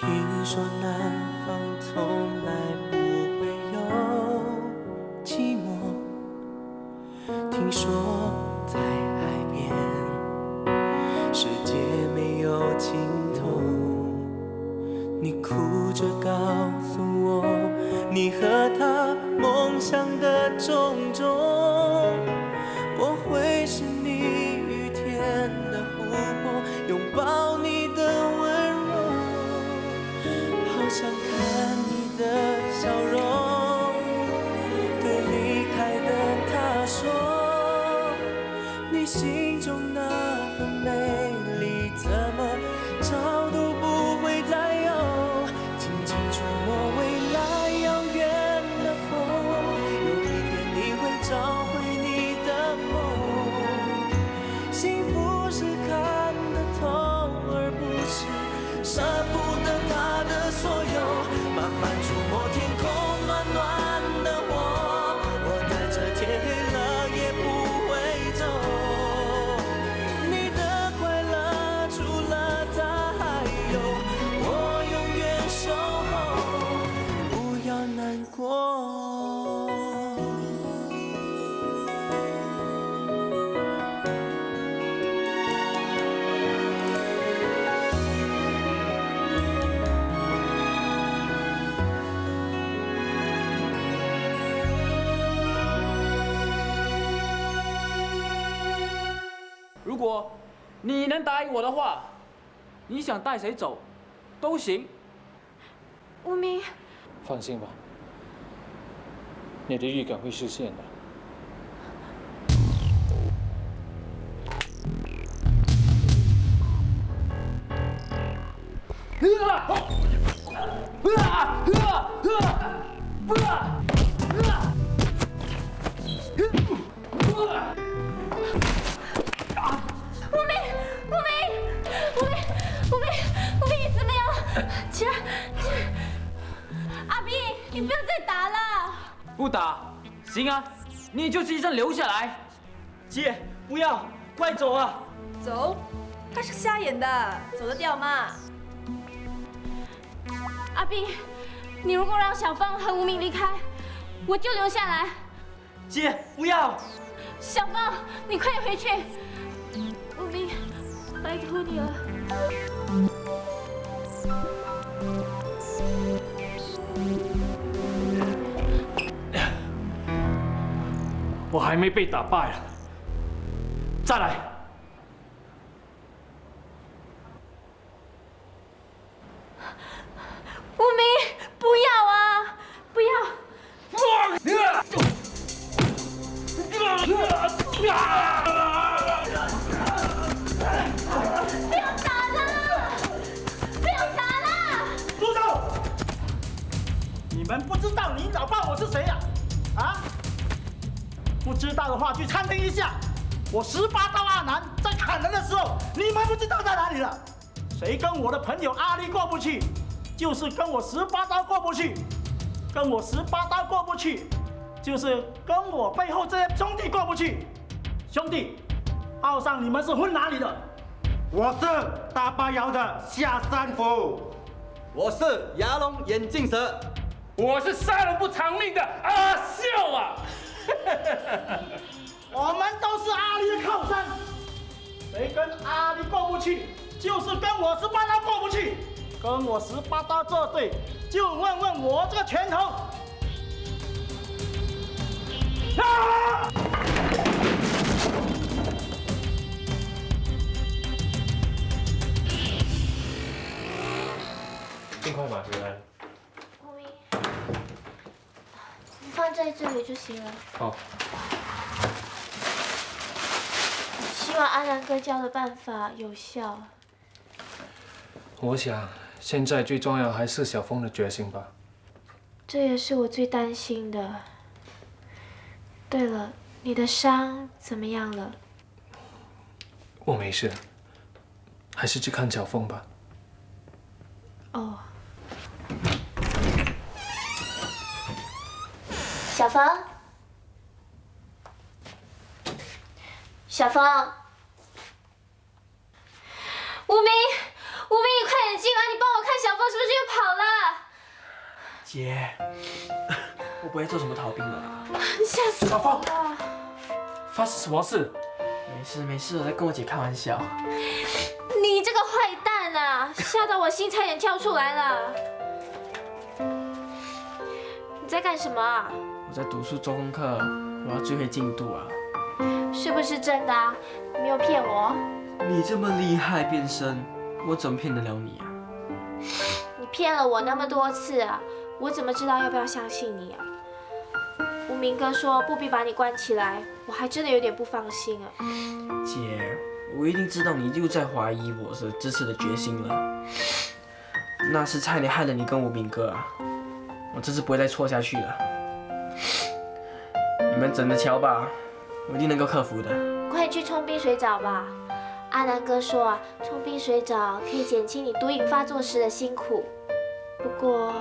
听说南方从来不会有寂寞，听说在海边世界没有尽头。你哭着告诉我，你和他梦想的种种，我会是你雨天的湖泊，拥抱你的温柔，好想看你的笑容。对离开的他说，你心中那份美丽怎么找都不会再有，轻轻触摸未来遥远的风，有一天你会找回你的梦。幸福是看得透，而不是舍不得他的所有，慢慢触摸天空暖暖的我在这天黑了也不会走。你的快乐除了他还有我永远守候，不要难过。如果你能答应我的话，你想带谁走都行。无名，放心吧，你的预感会实现的。无名，你怎么样？起来，阿斌，你不要再打了。不打，行啊，你就牺牲留下来。姐，不要，快走啊！走，他是瞎眼的，走得掉吗？阿斌，你如果让小芳和无名离开，我就留下来。姐，不要！小芳，你快点回去。无名，拜托你了。我还没被打败啊！再来！无名，不要啊！不要！不要打了！不要打了！住手！你们不知道领导爸我是谁呀？啊？不知道的话去参听一下。我18刀阿南在砍人的时候，你们不知道在哪里了。谁跟我的朋友阿力过不去，就是跟我18刀过不去；跟我18刀过不去，就是跟我背后这些兄弟过不去。兄弟，报上你们是混哪里的？我是大巴窑的下山虎，我是牙龙眼镜蛇，我是杀人不偿命的阿笑啊！我们都是阿力的靠山，谁跟阿力过不去，就是跟我18刀过不去。跟我18刀作对，就问问我这个拳头。啊！尽快买回来。无名，你放在这里就行了。好。希望安然哥教的办法有效。我想现在最重要还是小峰的决心吧。这也是我最担心的。对了，你的伤怎么样了？我没事，还是去看小峰吧。哦。小芳，小芳，无名，你快点进来，你帮我看小芳是不是姐，我不会做什么逃兵的。吓死我了！发生什么事？没事没事，我在跟我姐开玩笑。你这个坏蛋啊，吓到我心差点跳出来了。你在干什么啊？我在读书做功课，我要追回进度啊。是不是真的啊？你没有骗我？你这么厉害变身，我怎么骗得了你啊？你骗了我那么多次啊，我怎么知道要不要相信你啊？无名哥说不必把你关起来，我还真的有点不放心啊。姐，我一定知道你又在怀疑我的支持的决心了。那是差点害了你跟无名哥啊！我这次不会再错下去了。你们等着瞧吧，我一定能够克服的。快去冲冰水澡吧。阿南哥说啊，冲冰水澡可以减轻你毒瘾发作时的辛苦。不过，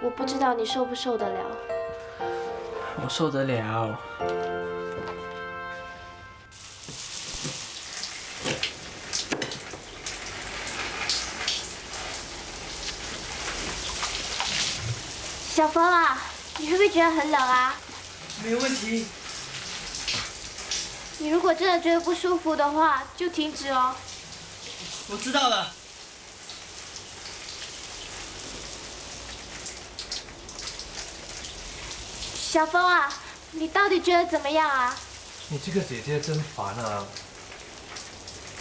我不知道你受不受得了。我受得了。小峰啊，你会不会觉得很冷啊？没问题。你如果真的觉得不舒服的话，就停止哦。我知道了。小峰啊，你到底觉得怎么样啊？你这个姐姐真烦啊！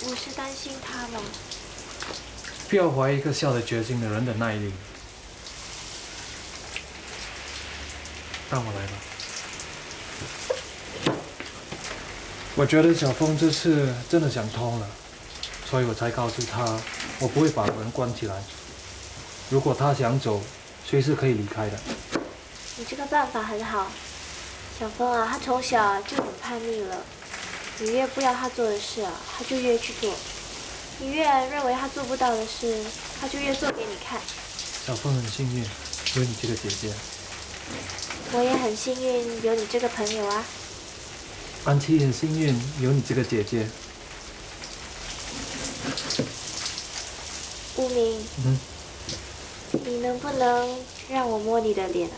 我是担心她了。不要怀疑一个下了决心的人的耐力。让我来吧。我觉得小峰这次真的想通了，所以我才告诉他，我不会把人关起来。如果他想走，随时可以离开的。你这个办法很好，小峰啊，他从小就很叛逆了。你越不要他做的事啊，他就越去做；你越认为他做不到的事，他就越做给你看。小峰很幸运有你这个姐姐，我也很幸运有你这个朋友啊。安琪很幸运有你这个姐姐。无名，你能不能让我摸你的脸啊？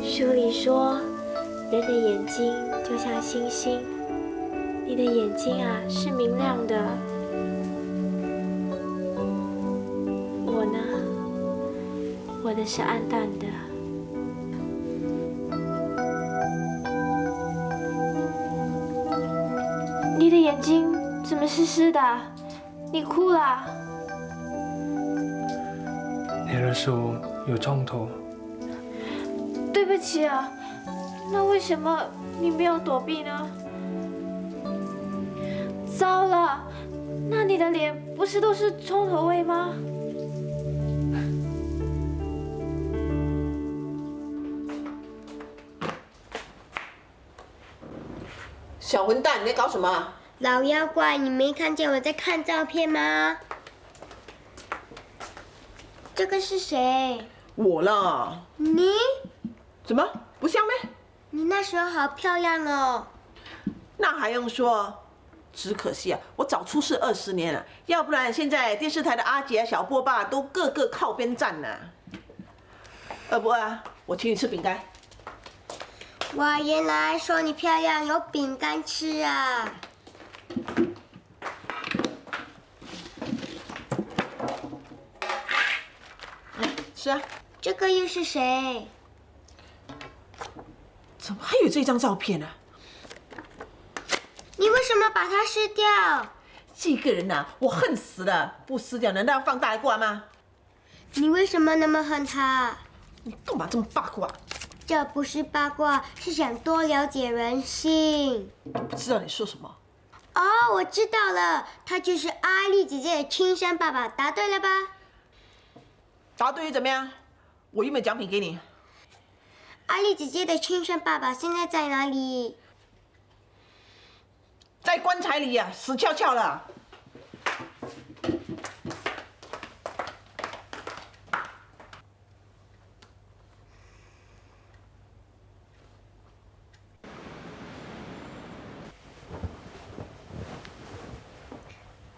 书里说，人的眼睛就像星星，你的眼睛啊是明亮的，我呢，我的是暗淡的。你的眼睛怎么湿湿的？你哭了？你的手有创头。对不起啊，那为什么你没有躲避呢？糟了，那你的脸不是都是葱头味吗？小混蛋，你在搞什么？老妖怪，你没看见我在看照片吗？这个是谁？我了。你？怎么不像咩？你那时候好漂亮哦。那还用说？只可惜啊，我早出世20年了，要不然现在电视台的阿杰、小波爸都个个靠边站呢。二伯啊，我请你吃饼干。哇，原来说你漂亮有饼干吃啊！来吃啊。这个又是谁？怎么还有这张照片呢？你为什么把它撕掉？这个人呐，我恨死了！不撕掉，难道要放大一挂吗？你为什么那么恨他？你干嘛这么八卦？这不是八卦，是想多了解人性。不知道你说什么？哦，我知道了，他就是阿丽姐姐的亲生爸爸，答对了吧？答对怎么样？我有没有奖品给你？阿丽姐姐的亲生爸爸现在在哪里？在棺材里呀，死翘翘了。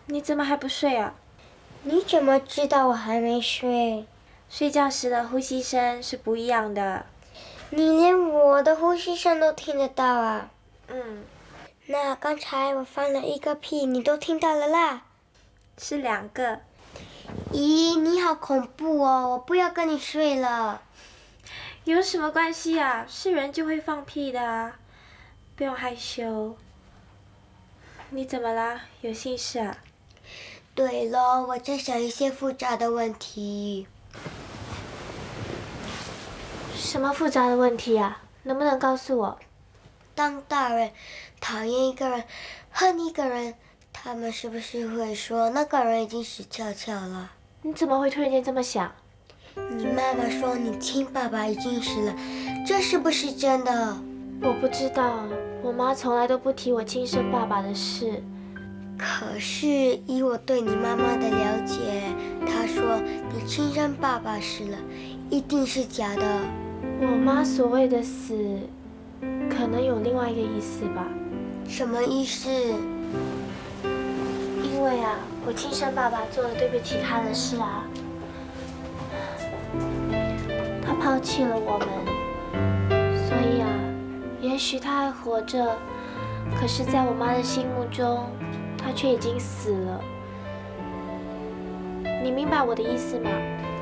你怎么还不睡啊？你怎么知道我还没睡？睡觉时的呼吸声是不一样的。你连我的呼吸声都听得到啊？嗯，那刚才我放了一个屁，你都听到了啦？是2个。咦，你好恐怖哦！我不要跟你睡了。有什么关系啊？是人就会放屁的啊，不用害羞。你怎么啦？有心事啊？对了，我在想一些复杂的问题。什么复杂的问题啊？能不能告诉我？当大人讨厌一个人、恨一个人，他们是不是会说那个人已经死翘翘了？你怎么会突然间这么想？你妈妈说你亲爸爸已经死了，这是不是真的？我不知道，我妈从来都不提我亲生爸爸的事。可是以我对你妈妈的了解，她说你亲生爸爸死了，一定是假的。我妈所谓的死，可能有另外一个意思吧。什么意思？因为啊，我亲生爸爸做了对不起他的事啊，他抛弃了我们，所以啊，也许他还活着，可是在我妈的心目中，他却已经死了。你明白我的意思吗？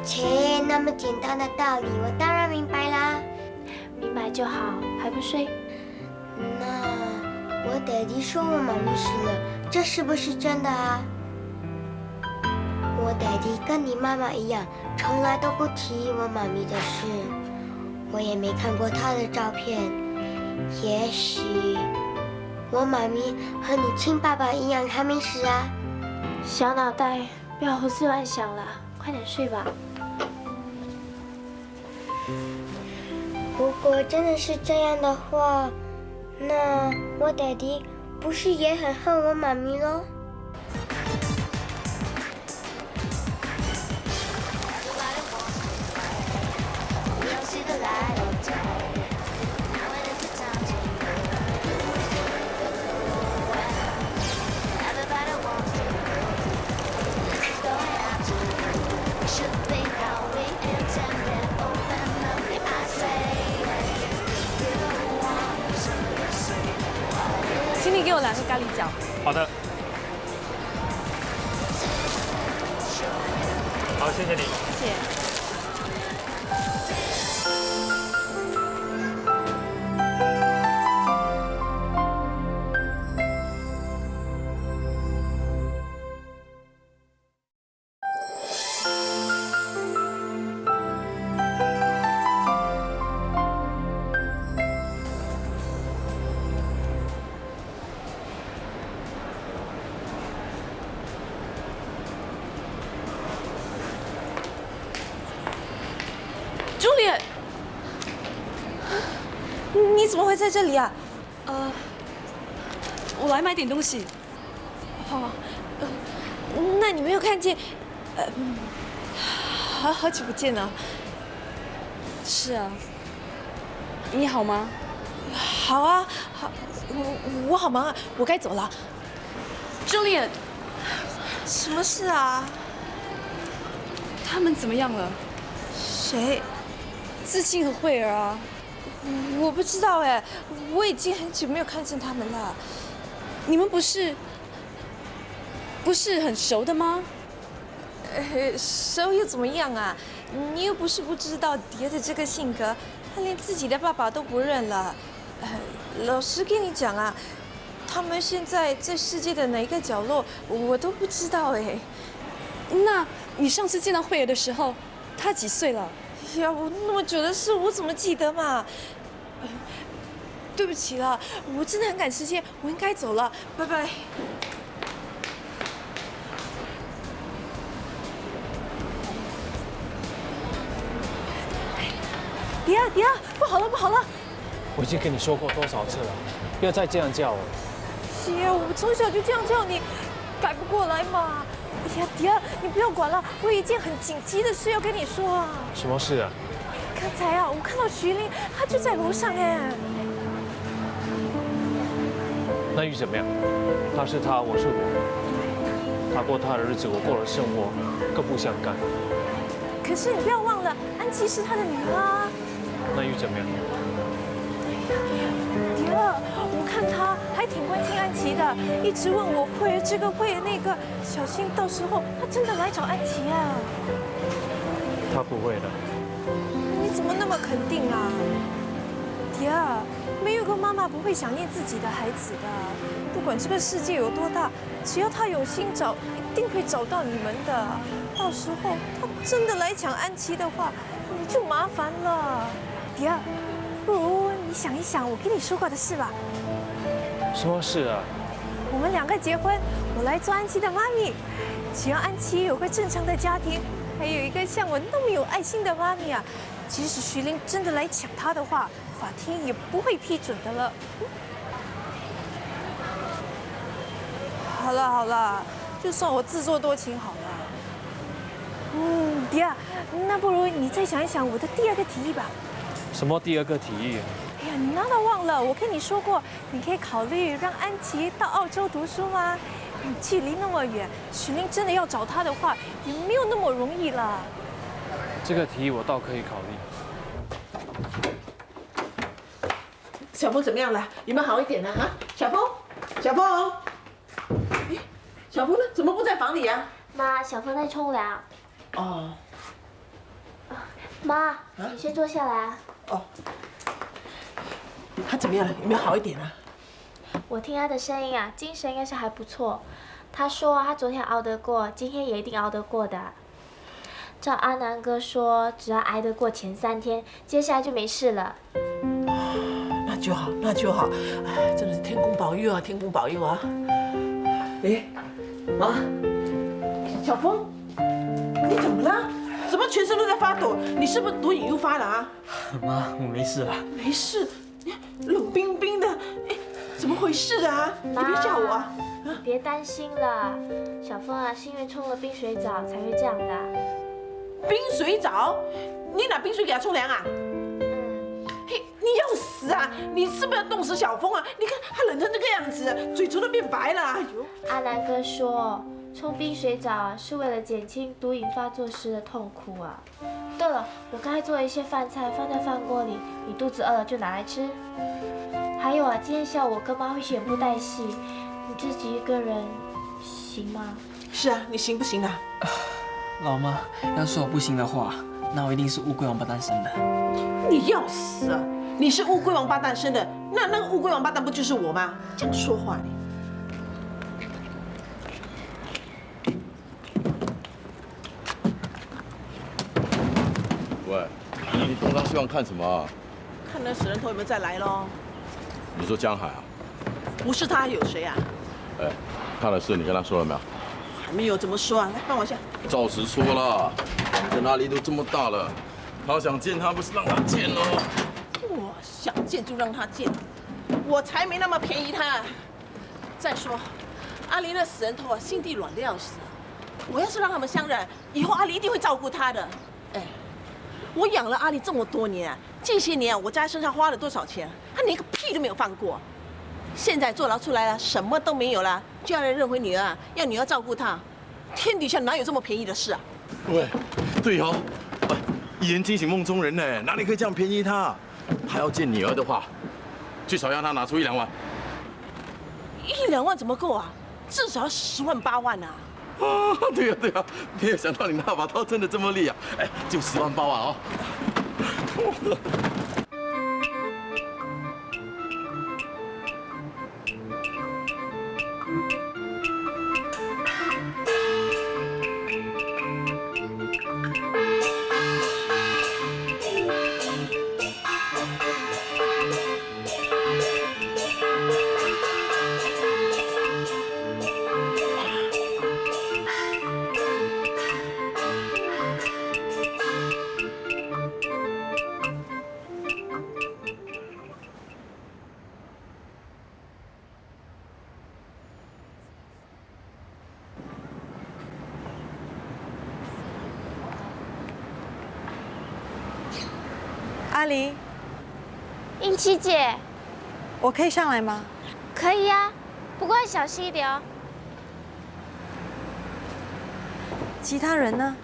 切，那么简单的道理，我当然明白啦。明白就好，还不睡？那我爹地说我妈咪死了，这是不是真的啊？我爹地跟你妈妈一样，从来都不提我妈咪的事，我也没看过她的照片。也许我妈咪和你亲爸爸一样还没死啊。小脑袋，不要胡思乱想了，快点睡吧。如果真的是这样的话，那我爹地不是也很恨我妈咪咯？请你给我2个咖喱饺。好的。好，谢谢你。谢谢。Juliet， 你怎么会在这里啊？我来买点东西。哦，那你没有看见？好久不见啊。是啊。你好吗？好啊，好，我好忙啊，我该走了。Juliet， 什么事啊？他们怎么样了？谁？自信和慧儿啊，我不知道哎，我已经很久没有看见他们了。你们不是很熟的吗？熟又怎么样啊？你又不是不知道蝶的这个性格，她连自己的爸爸都不认了。老实跟你讲啊，他们现在在世界的哪一个角落，我都不知道哎。那你上次见到慧儿的时候，她几岁了？呀，我那么久的事，我怎么记得嘛？对不起了，我真的很赶时间，我应该走了，拜拜。迪亚，不好了，不好了！我已经跟你说过多少次了，不要再这样叫我。姐，我从小就这样叫你，改不过来嘛。哎呀，迪亚，你不要管了，我有一件很紧急的事要跟你说啊。什么事啊？刚才啊，我看到徐玲，她就在楼上哎。那又怎么样？他是他，我是我。他过他的日子，我过的生活，各不相干。可是你不要忘了，安琪是他的女儿。那又怎么样？迪尔，我看他还挺关心安琪的，一直问我会这个会那个，小心到时候他真的来找安琪啊。他不会的。你怎么那么肯定啊？迪尔，没有个妈妈不会想念自己的孩子的。不管这个世界有多大，只要他有心找，一定会找到你们的。到时候他真的来抢安琪的话，你就麻烦了。迪尔，不如你想一想我跟你说过的事吧。什么事啊？我们2个结婚，我来做安琪的妈咪。只要安琪有个正常的家庭，还有一个像我那么有爱心的妈咪啊，即使徐玲真的来抢她的话，法庭也不会批准的了。好了，就算我自作多情好了。迪亚，那不如你再想一想我的第2个提议吧。什么第2个提议？哎呀，你难道忘了我跟你说过，你可以考虑让安琪到澳洲读书吗？距离那么远，许玲真的要找他的话，也没有那么容易了。这个提议我倒可以考虑。小峰怎么样了？有没有好一点呢？啊，小峰，小峰，哎，小峰呢？怎么不在房里啊？妈，小峰在冲凉。哦。妈，你先坐下来啊。哦。他怎么样了？有没有好一点啊？我听他的声音啊，精神应该是还不错。他说他昨天熬得过，今天也一定熬得过的。照阿南哥说，只要挨得过前3天，接下来就没事了。那就好，那就好。哎，真的是天公保佑啊，天公保佑啊！哎，妈，小峰，你怎么了？怎么全身都在发抖？你是不是毒瘾又发了啊？妈，我没事了。没事，冷冰冰的，哎，怎么回事啊？你别吓我啊！你别担心了，小峰啊，是因为冲了冰水澡才会这样的。冰水澡？你拿冰水给他冲凉啊？嘿，你要死啊！你是不是要冻死小峰啊？你看他冷成这个样子，嘴唇都变白了。哎呦！阿南哥说，冲冰水澡是为了减轻毒瘾发作时的痛苦啊。对了，我刚才做了一些饭菜放在饭锅里，你肚子饿了就拿来吃。还有啊，今天下午我跟妈会去演部带戏，你自己一个人行吗？是啊，你行不行啊？老妈，要是我不行的话，那我一定是乌龟王八蛋生的。你要死啊！你是乌龟王八蛋生的，那个乌龟王八蛋不就是我吗？这样说话你。喂，你东张西望看什么啊？看那死人头有没有再来咯？你说江海啊？不是他还有谁啊？哎，他的事你跟他说了没有？还没有，怎么说啊？来，帮我一下。照实说了，你跟阿离都这么大了，他想见他不是让他见喽？我想见就让他见，我才没那么便宜他。再说，阿离那死人头啊，心地软的要死。我要是让他们相认，以后阿离一定会照顾他的。哎，我养了阿离这么多年啊，这些年我在他身上花了多少钱，他连个屁都没有放过。现在坐牢出来了，什么都没有了，就要人认回女儿，要女儿照顾他。天底下哪有这么便宜的事啊？喂，对哦，一言惊醒梦中人呢，哪里可以这样便宜他？他要见女儿的话，最少要他拿出1-2万。1-2万怎么够啊？至少要10万8万啊！啊，对呀对呀，没有想到你那把刀真的这么利啊！哎，就10万8万哦。阿离，英七姐，我可以上来吗？可以呀，不过要小心一点哦。其他人呢？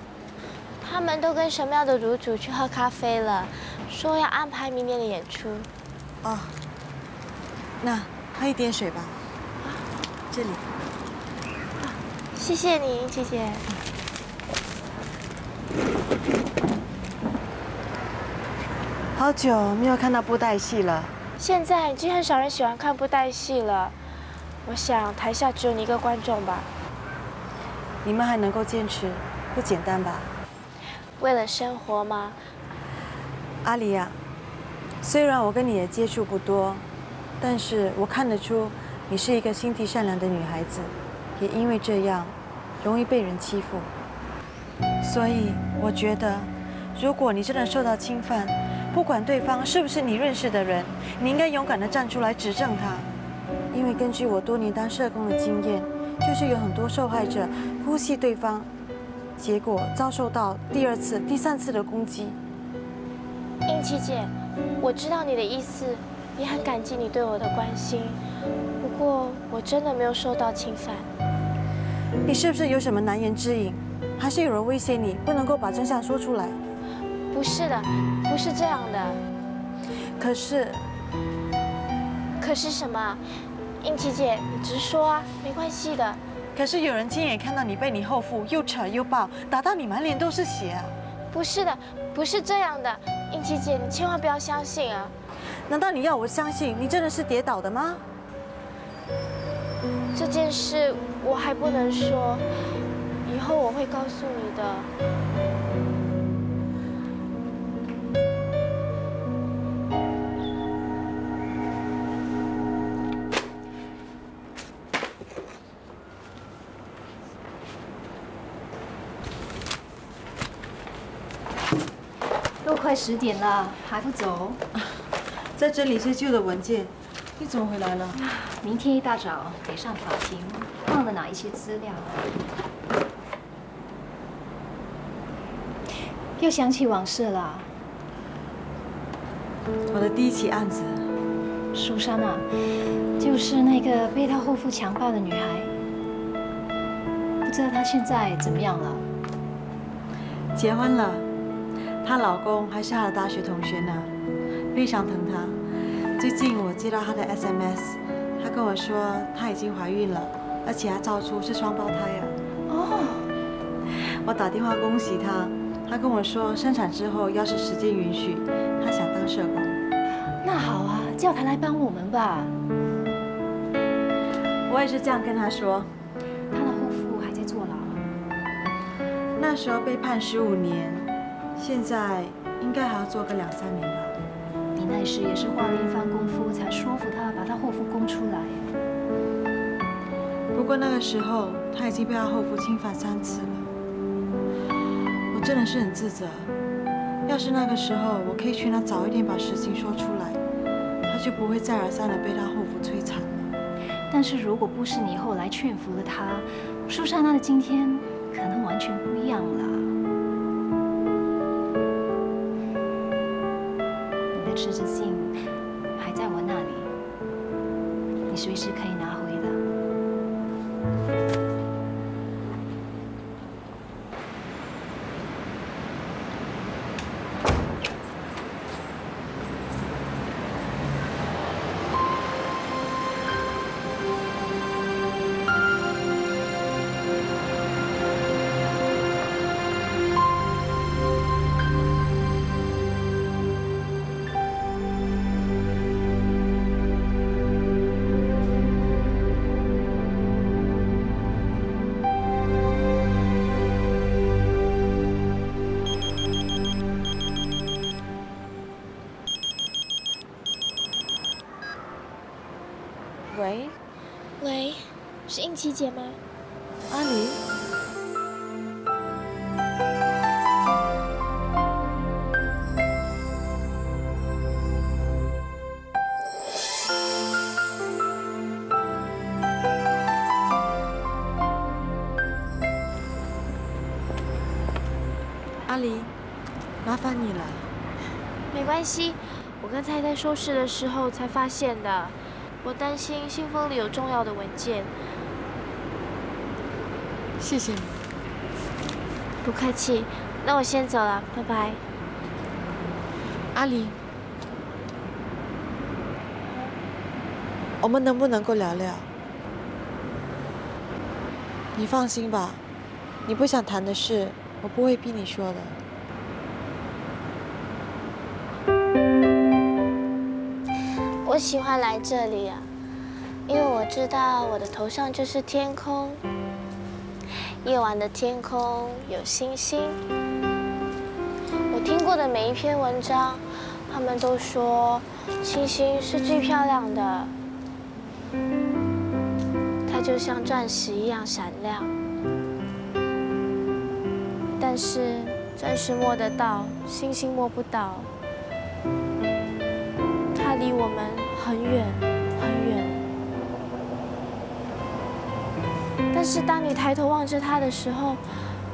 他们都跟神庙的卤煮去喝咖啡了，说要安排明年的演出。哦，那喝一点水吧。这里。谢谢你，英七姐。好久没有看到布袋戏了。现在已经很少人喜欢看布袋戏了，我想台下只有你一个观众吧。你们还能够坚持，不简单吧？为了生活吗？阿离呀，虽然我跟你也接触不多，但是我看得出你是一个心地善良的女孩子，也因为这样，容易被人欺负。所以我觉得，如果你真的受到侵犯，不管对方是不是你认识的人，你应该勇敢地站出来指证他。因为根据我多年当社工的经验，就是有很多受害者呼吸对方，结果遭受到第2次、第3次的攻击。英七姐，我知道你的意思，也很感激你对我的关心。不过我真的没有受到侵犯。你是不是有什么难言之隐？还是有人威胁你不能够把真相说出来？不是的，不是这样的。可是什么？英七姐，你直说啊，没关系的。可是有人亲眼看到你被你后父又扯又抱，打到你满脸都是血啊！不是的，不是这样的，英七姐，你千万不要相信啊！难道你要我相信你真的是跌倒的吗？这件事我还不能说，以后我会告诉你的。都快10点了，还不走？在整理些旧的文件。你怎么回来了？明天一大早得上法庭，忘了拿一些资料。又想起往事了。我的第1起案子，苏珊娜，就是那个被她后父强暴的女孩。不知道她现在怎么样了？结婚了。她老公还是她的大学同学呢，非常疼她。最近我接到她的 SMS， 她跟我说她已经怀孕了，而且还照出是双胞胎啊。哦，我打电话恭喜她，她跟我说生产之后要是时间允许，她想当社工。那好啊，叫她来帮我们吧。我也是这样跟她说。她的后父还在坐牢，那时候被判15年，现在应该还要做个2、3年吧。你那时也是花了一番功夫才说服他把他后父供出来。不过那个时候他已经被他后父侵犯3次了，我真的是很自责。要是那个时候我可以劝他早一点把事情说出来，他就不会再而三的被他后父摧残了。但是如果不是你后来劝服了他，苏珊娜的今天可能完全不一样了。赤子信还在我那里，你随时可以拿回的。喂，是英琪姐吗？阿离，阿离，麻烦你了。没没关系，我刚才在收拾的时候才发现的。我担心信封里有重要的文件。谢谢你。不客气，那我先走了，拜拜。阿离，我们能不能够聊聊？你放心吧，你不想谈的事，我不会逼你说的。我喜欢来这里啊，因为我知道我的头上就是天空，夜晚的天空有星星。我听过的每一篇文章，他们都说星星是最漂亮的，它就像钻石一样闪亮。但是钻石摸得到，星星摸不到。它离我们很远很远，但是当你抬头望着它的时候，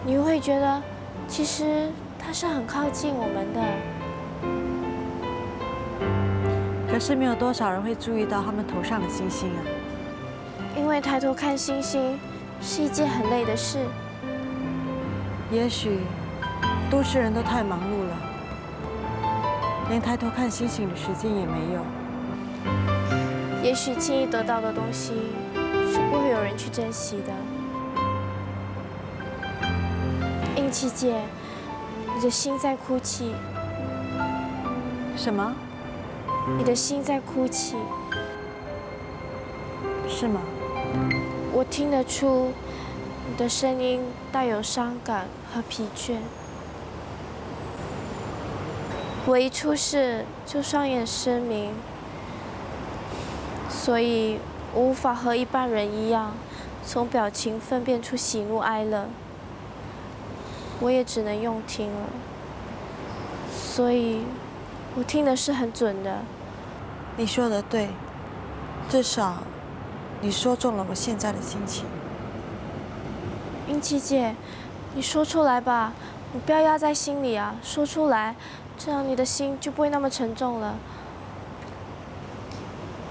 你会觉得，其实它是很靠近我们的。可是没有多少人会注意到他们头上的星星啊。因为抬头看星星是一件很累的事。也许都市人都太忙碌了，连抬头看星星的时间也没有。也许轻易得到的东西是不会有人去珍惜的。英琪姐，你的心在哭泣。什么？你的心在哭泣。是吗？我听得出你的声音带有伤感和疲倦。我一出事就双眼失明，所以我无法和一般人一样从表情分辨出喜怒哀乐。我也只能用听了，所以我听的是很准的。你说的对，至少你说中了我现在的心情。英琪姐，你说出来吧，你不要压在心里啊，说出来，这样你的心就不会那么沉重了。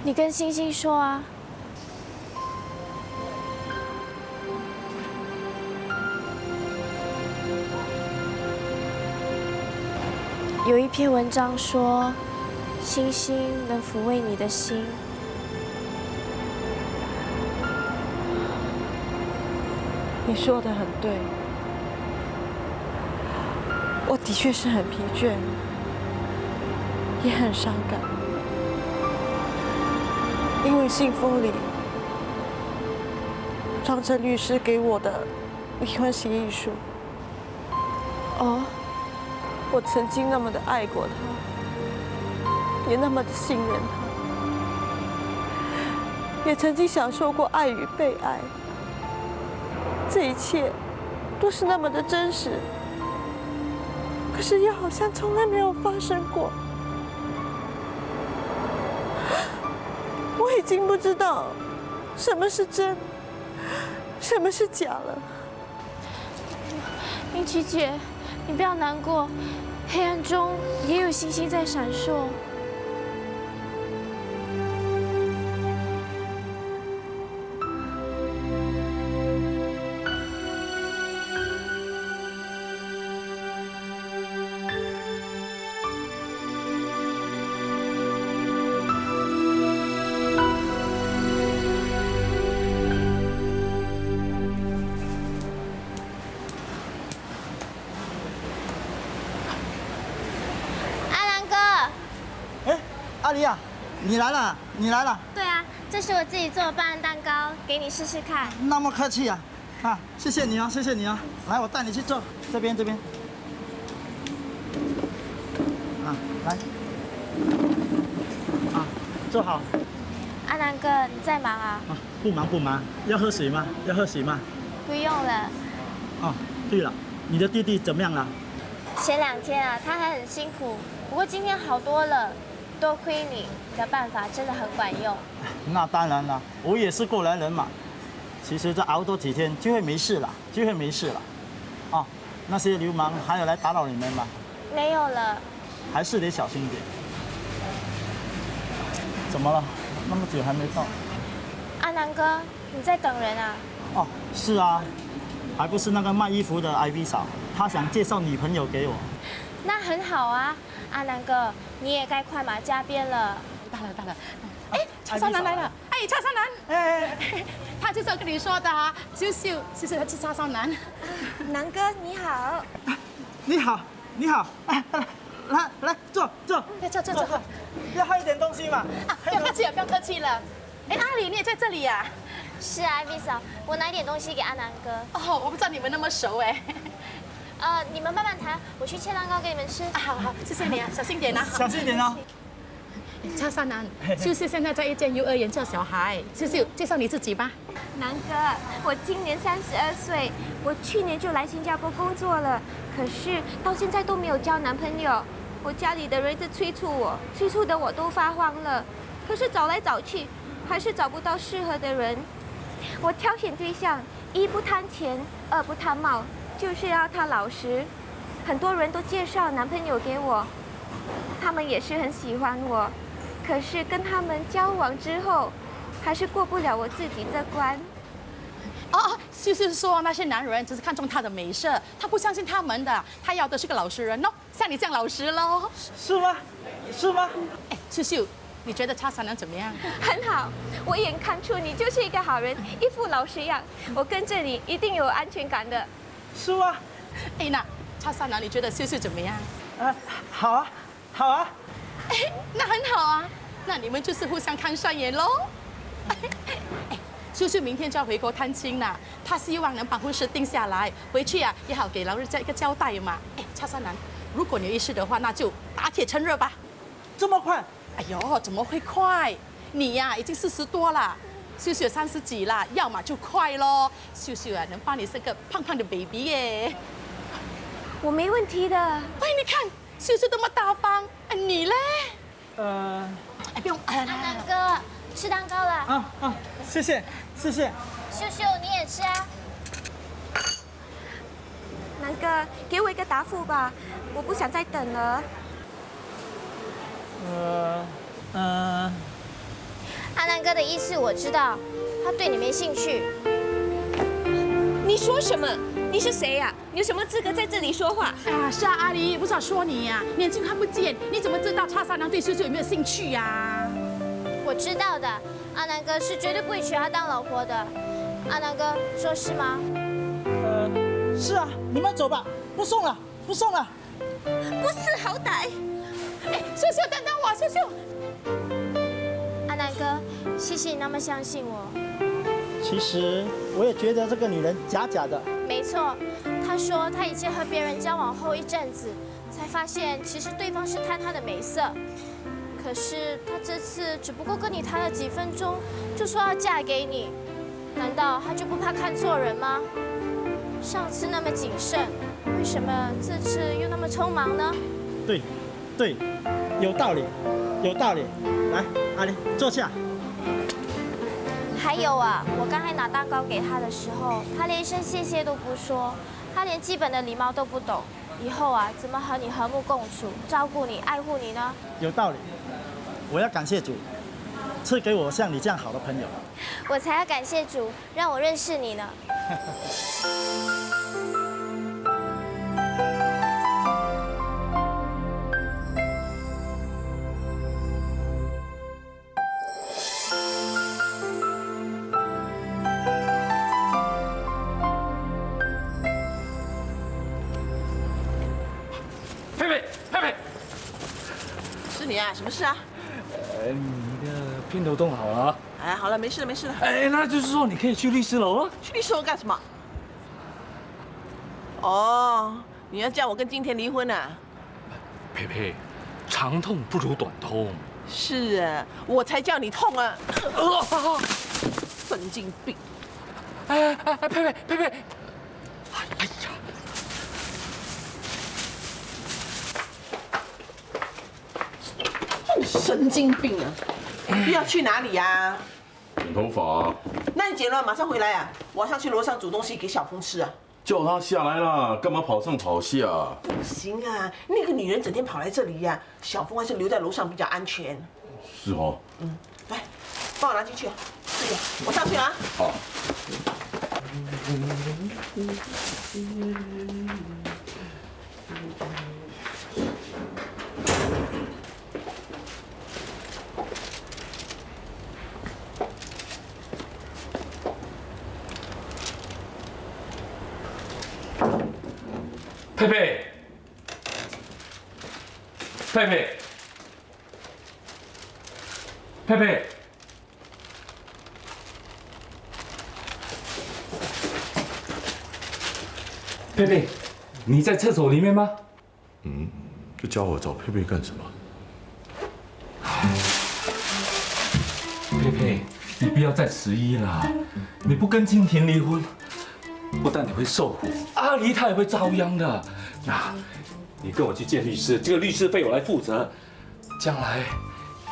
你跟星星说啊。有一篇文章说，星星能抚慰你的心。你说的很对，我的确是很疲倦，也很伤感，因为信封里装着律师给我的离婚协议书。哦，我曾经那么的爱过他，也那么的信任他，也曾经享受过爱与被爱。这一切都是那么的真实，可是又好像从来没有发生过。我已经不知道什么是真，什么是假了。英琪姐，你不要难过，黑暗中也有星星在闪烁。阿离啊，你来了，你来了。对啊，这是我自己做的棒蛋糕，给你试试看。那么客气啊，啊，谢谢你啊，谢谢你啊。来，我带你去做，这边。啊，来，啊，坐好。阿南哥，你在忙啊？啊，不忙，要喝水吗？不用了。哦，对了，你的弟弟怎么样了？前2天啊，他还很辛苦，不过今天好多了。多亏你的办法真的很管用。那当然了，我也是过来人嘛。其实再熬多几天就会没事了。哦，那些流氓还有来打扰你们吗？没有了，还是得小心一点。怎么了？那么久还没到？阿南哥，你在等人啊？哦，是啊，还不是那个卖衣服的艾薇嫂，她想介绍女朋友给我。那很好啊，阿南哥，你也该快马加鞭了。到了。哎，叉烧男来了！哎，叉烧男！哎，他就是要跟你说的啊，秀秀，他是叉烧男。南哥你好。你好，来坐。坐。要喝一点东西嘛？啊，不要客气了。哎，阿里你也在这里呀？是啊，艾薇嫂，我拿一点东西给阿南哥。哦，我不知道你们那么熟哎。你们慢慢谈，我去切蛋糕给你们吃。好，谢谢你啊，小心点啊。小心一点哦。叉烧男，秀秀现在在一间幼儿园教小孩。秀秀，介绍你自己吧。南哥，我今年32岁，我去年就来新加坡工作了，可是到现在都没有交男朋友。我家里的人一直催促我，催促的我都发慌了。可是找来找去，还是找不到适合的人。我挑选对象，一不贪钱，二不贪貌，就是要他老实。很多人都介绍男朋友给我，他们也是很喜欢我。可是跟他们交往之后，还是过不了我自己这关。就是说那些男人只是看中她的美色，他不相信他们的，他要的是个老实人哦，像你这样老实喽。是吗？哎，秀秀，你觉得叉烧男怎么样？很好，我眼看出你就是一个好人，一副老实样，我跟着你一定有安全感的。是吗？哎，那叉烧男你觉得秀秀怎么样？好啊。哎，那很好啊，那你们就是互相看上眼喽。哎，秀秀明天就要回国探亲了，她希望能把婚事定下来，回去啊也好给老人家一个交代嘛。哎，叉烧男，如果你有意思的话，那就打铁趁热吧。这么快？哎呦，怎么会快？你呀已经40多了，秀秀30几了，要么就快咯。秀秀啊能帮你生个胖胖的 baby 耶。我没问题的。喂，你看秀秀多么大方，你嘞？哎，不用。阿南哥，吃蛋糕了。谢谢。秀秀，你也吃啊。南哥，给我一个答复吧，我不想再等了。阿南哥的意思我知道，他对你没兴趣。你说什么？你是谁呀？你有什么资格在这里说话？是啊，阿狸，不是说你呀，眼睛看不见，你怎么知道叉烧男对秀秀有没有兴趣呀？我知道的，阿南哥是绝对不会娶她当老婆的。阿南哥说是吗？是啊，你们走吧，不送了。不识好歹！哎，秀秀，等等我，秀秀。阿南哥，谢谢你那么相信我。其实我也觉得这个女人假的。没错，她说她以前和别人交往后一阵子，才发现其实对方是贪她的美色。可是她这次只不过跟你谈了几分钟，就说要嫁给你，难道她就不怕看错人吗？上次那么谨慎，为什么这次又那么匆忙呢？对，有道理。来，阿玲坐下。还有啊，我刚才拿蛋糕给他的时候，他连一声谢谢都不说，他连基本的礼貌都不懂。以后啊，怎么和你和睦共处，照顾你、爱护你呢？有道理，我要感谢主，赐给我像你这样好的朋友。我才要感谢主，让我认识你呢。佩佩，是你啊？什么事啊？你的姘头动好了啊？哎，好了，没事了。哎，那就是说你可以去律师楼了。去律师楼干什么？哦，你要叫我跟金田离婚啊？佩佩，长痛不如短痛。是啊，我才叫你痛啊！神经病！佩佩，哎呀！神经病啊！你要去哪里呀？剪头发。那你剪了马上回来啊！我要上去楼上煮东西给小峰吃啊。叫她下来啦，干嘛跑上跑下？不行啊，那个女人整天跑来这里呀，小峰还是留在楼上比较安全。是哦。来，帮我拿进去。这个，我上去啊。好。佩佩，佩佩，佩佩，佩佩，你在厕所里面吗？这叫我找佩佩干什么？佩佩，你不要再迟疑了，你不跟金婷离婚，不但你会受苦，阿离他也会遭殃的。那，你跟我去见律师，这个律师费我来负责。将来，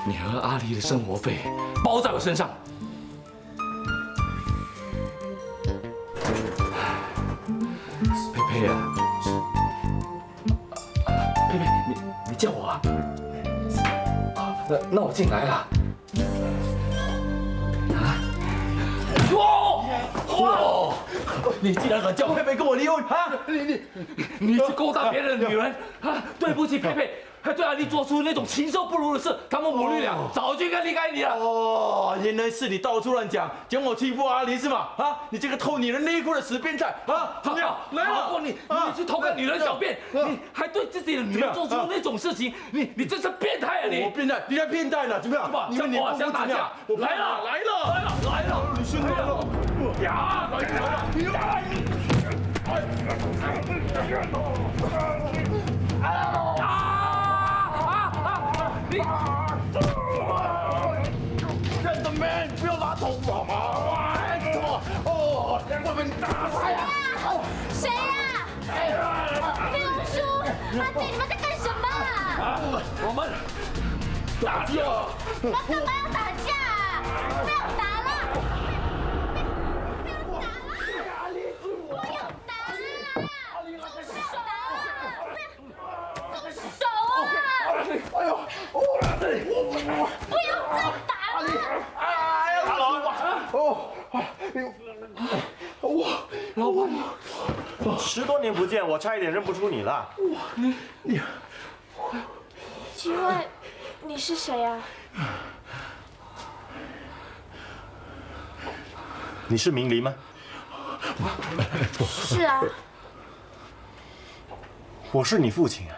你和阿离的生活费包在我身上。佩佩啊，佩佩，你叫我啊？那我进来了。哇！你竟然敢叫佩佩跟我离婚啊！你去勾搭别人的女人啊！对不起，佩佩，还对阿丽做出那种禽兽不如的事，他们母女俩早就应该离开你了。哦，原来是你到处乱讲我欺负阿离是吗？啊，你这个偷女人内裤的死变态啊！怎么样？来了！你去偷看女人小便，你还对自己的女人做出那种事情，你真是变态啊！你我变态，你才变态呢？怎么样？你们我想打架，来了！你训练了。呀！来了！你！Gentlemen，不要拉头发嘛！哦，我们打他呀！谁呀？没有叔，阿姐，你们在干什么啊？我们打架！你们干嘛要打架啊？不要打了！哎呦，不要再打了！哎呀，老板，10多年不见，我差一点认不出你了。你，请问你是谁啊？你是明黎吗？是啊。我是你父亲啊。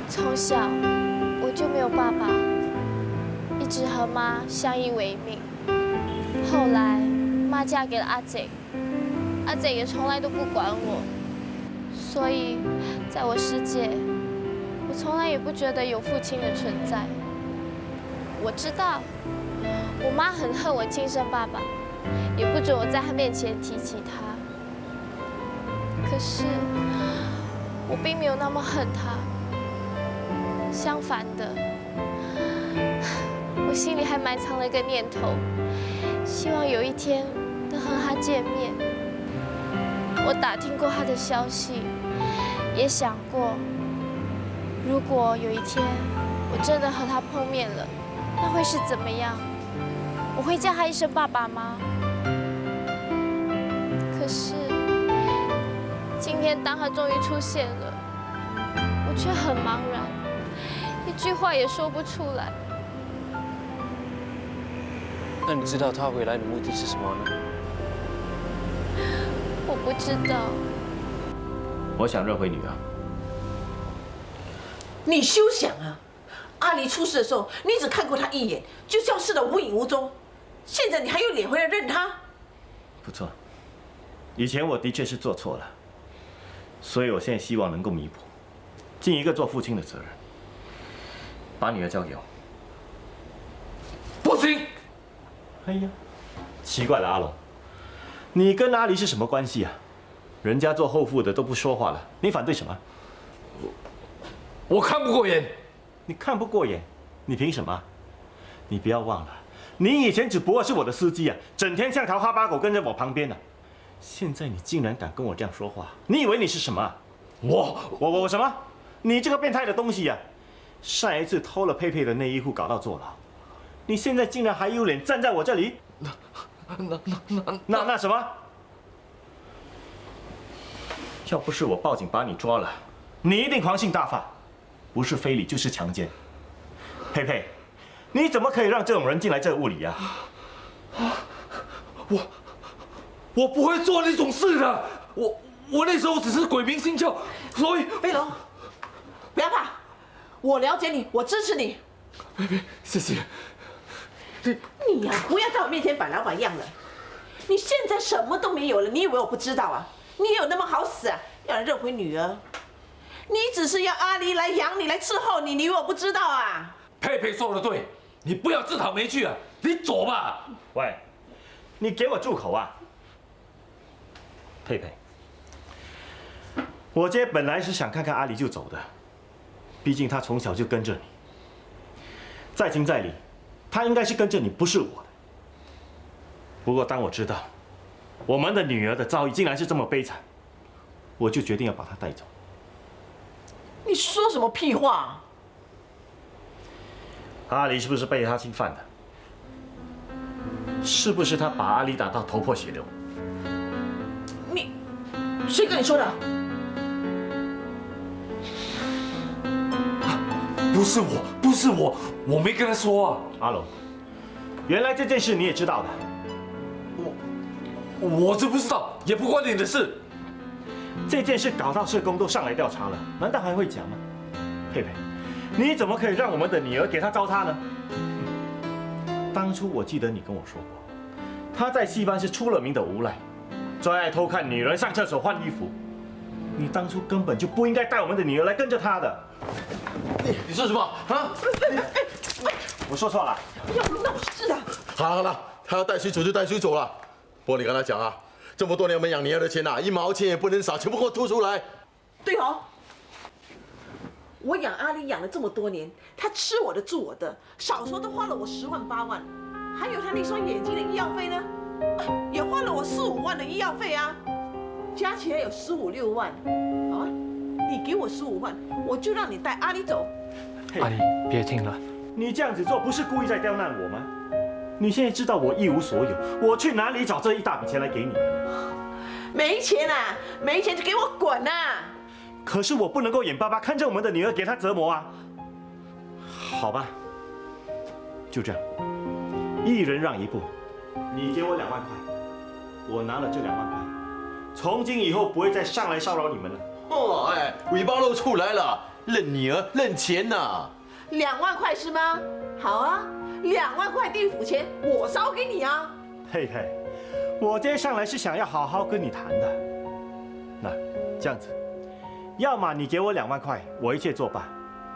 从小我就没有爸爸，一直和妈相依为命。后来妈嫁给了阿贼，阿贼也从来都不管我，所以在我世界，我从来也不觉得有父亲的存在。我知道我妈很恨我亲生爸爸，也不准我在她面前提起他。可是我并没有那么恨他。相反的，我心里还埋藏了一个念头，希望有一天能和他见面。我打听过他的消息，也想过，如果有一天我真的和他碰面了，那会是怎么样？我会叫他一声爸爸吗？可是今天当他终于出现了，我却很茫然。一句话也说不出来。那你知道他回来的目的是什么呢？我不知道。我想认回女儿。你休想啊！阿离出事的时候，你只看过他一眼，就消失得无影无踪。现在你还有脸回来认他？不错，以前我的确是做错了，所以我现在希望能够弥补，尽一个做父亲的责任。把女儿交给我。不行！哎呀，奇怪了，阿龙，你跟阿离是什么关系啊？人家做后父的都不说话了，你反对什么？我看不过眼。你看不过眼，你凭什么？你不要忘了，你以前只不过是我的司机啊，整天像条哈巴狗跟在我旁边呢。现在你竟然敢跟我这样说话，你以为你是什么？我什么？你这个变态的东西呀！上一次偷了佩佩的内衣裤搞到坐牢，你现在竟然还有脸站在我这里？那什么？要不是我报警把你抓了，你一定狂性大发，不是非礼就是强奸。佩佩，你怎么可以让这种人进来这屋里呀？我不会做那种事的，我那时候只是鬼迷心窍，所以。飞龙，不要怕，我了解你，我支持你。佩佩，谢谢。你呀，不要在我面前摆老板样了。你现在什么都没有了，你以为我不知道啊？你有那么好死啊？要人认回女儿？你只是要阿离来养你，来伺候你，你以为我不知道啊？佩佩说的对，你不要自讨没趣啊，你走吧。喂，你给我住口啊！佩佩，我今天本来是想看看阿离就走的，毕竟他从小就跟着你，在情在理，他应该是跟着你，不是我的。不过当我知道我们的女儿的遭遇竟然是这么悲惨，我就决定要把她带走。你说什么屁话？阿离是不是被他侵犯的？是不是他把阿离打到头破血流？谁跟你说的？不是我，我没跟他说啊。阿龙，原来这件事你也知道的。我知不知道也不关你的事。这件事搞到社工都上来调查了，难道还会讲吗？佩佩，你怎么可以让我们的女儿给他糟蹋呢？当初我记得你跟我说过，他在戏班是出了名的无赖，最爱偷看女人上厕所换衣服。你当初根本就不应该带我们的女儿来跟着他的。你说什么啊？我说错了。要闹事啊！好了，他要带谁走就带谁走了。不过你跟他讲啊，这么多年我们养女儿的钱啊，1毛钱也不能少，全部给我吐出来。对哦，我养阿离养了这么多年，他吃我的住我的，少说都花了我10万8万，还有他那双眼睛的医药费呢，也花了我4、5万的医药费啊，加起来有15、16万。好啊，你给我15万，我就让你带阿离走。阿离，别听了。你这样子做不是故意在刁难我吗？你现在知道我一无所有，我去哪里找这一大笔钱来给你？没钱啊，没钱就给我滚啊！可是我不能够眼巴巴看着我们的女儿给她折磨啊！好吧，就这样，一人让一步，你给我2万块，我拿了这2万块，从今以后不会再上来骚扰你们了。哦，哎，尾巴露出来了，认女儿认钱呐！2万块是吗？好啊，2万块地府钱我烧给你啊！佩佩，我今天上来是想要好好跟你谈的。那这样子，要么你给我2万块，我一切作罢；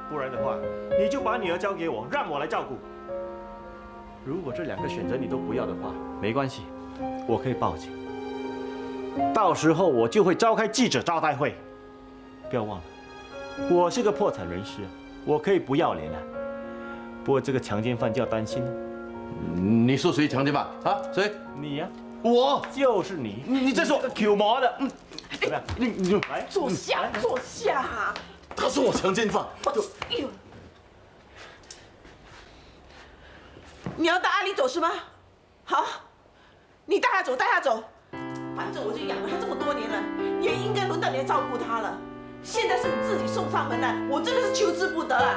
不然的话，你就把女儿交给我，让我来照顾。如果这2个选择你都不要的话，没关系，我可以报警。到时候我就会召开记者招待会。不要忘了，我是个破产人士，我可以不要脸啊。不过这个强奸犯就要担心了。你说谁强奸犯啊？谁？你呀。我就是你。你这是我 Q 毛的。怎么样？你来坐下，坐下。他说我强奸犯。哎呦！你要带阿离走是吗？好，你带他走，带他走。反正我就养了他这么多年了，也应该轮到你来照顾他了。现在是你自己送上门来，我真的是求之不得啊！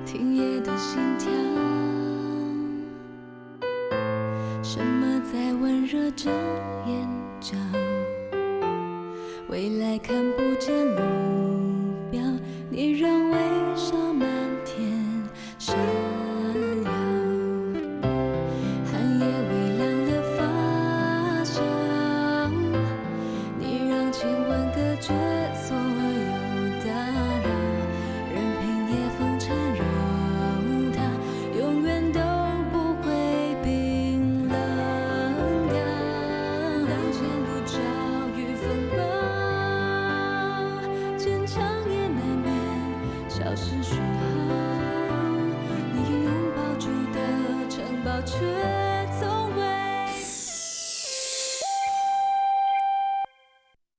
听夜的心跳，什么在温热着眼角？未来看不见路标，你让微笑满天闪耀。寒夜微凉的发梢，你让亲吻隔绝所有打扰，任凭夜风缠绕它，永远都不会冰冷。是讯号，你拥抱住的城堡却。